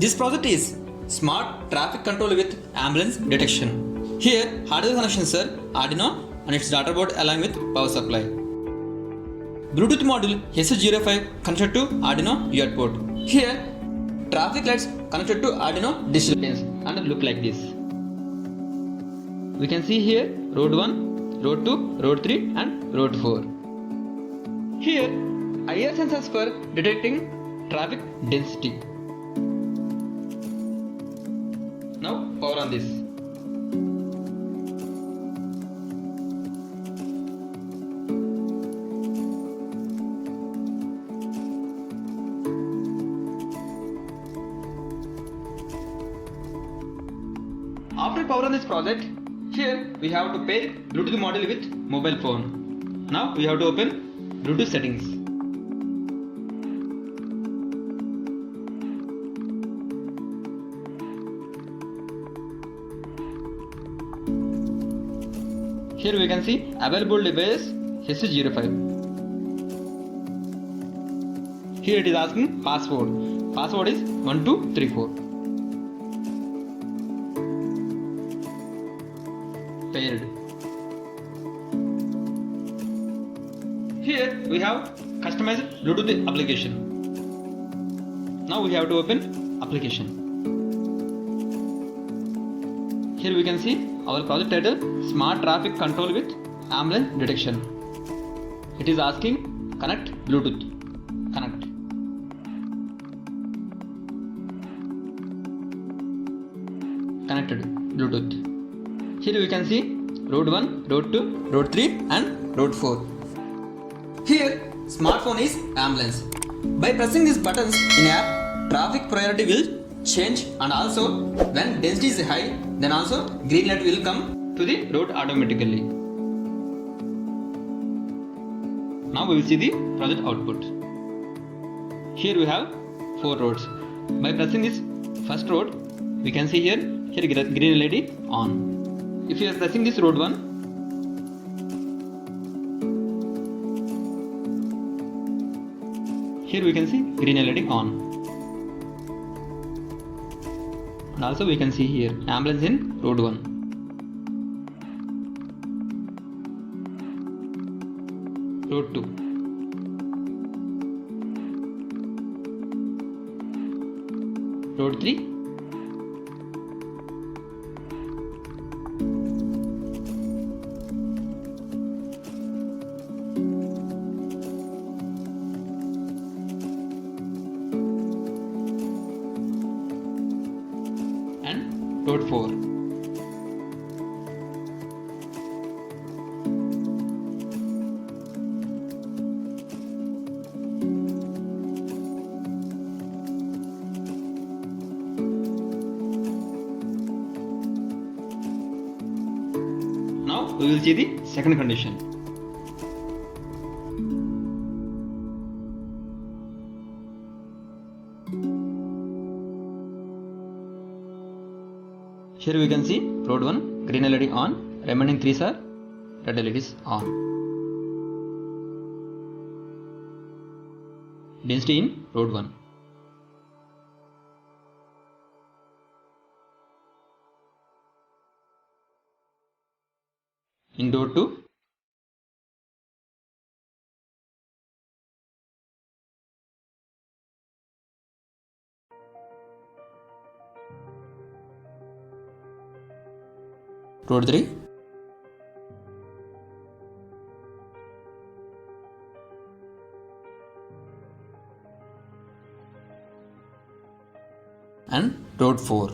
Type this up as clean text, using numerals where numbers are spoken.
This project is Smart Traffic Control with Ambulance Detection. Here, hardware connections are Arduino and its data board along with power supply. Bluetooth module S05 connected to Arduino UART port. Here, traffic lights connected to Arduino digital pins and look like this. We can see here road 1, road 2, road 3 and road 4. Here, IR sensors for detecting traffic density. Now power on this. After power on this project, here we have to pair Bluetooth module with mobile phone. Now we have to open Bluetooth settings. Here we can see available device S05. Here it is asking password. Password is 1234. Paired. Here we have customized Bluetooth application. Now we have to open application. Here we can see our project title Smart Traffic Control with Ambulance Detection. It is asking connect Bluetooth. Connect. Connected Bluetooth. Here we can see road 1, road 2, road 3 and road 4. Here smartphone is ambulance. By pressing these buttons in app, traffic priority will change, and also when density is high, then also green light will come to the road automatically. Now we will see the project output. Here we have 4 roads. By pressing this first road, we can see here green LED on. If you are pressing this road 1, here we can see green LED on. And also we can see here ambulance in road 1. Road 2. Road 3. And road 4. Now we will see the second condition. Here we can see road 1 green LED on, remaining 3 are red LEDs on. Density in road 1. In road 2, road 3, and road 4.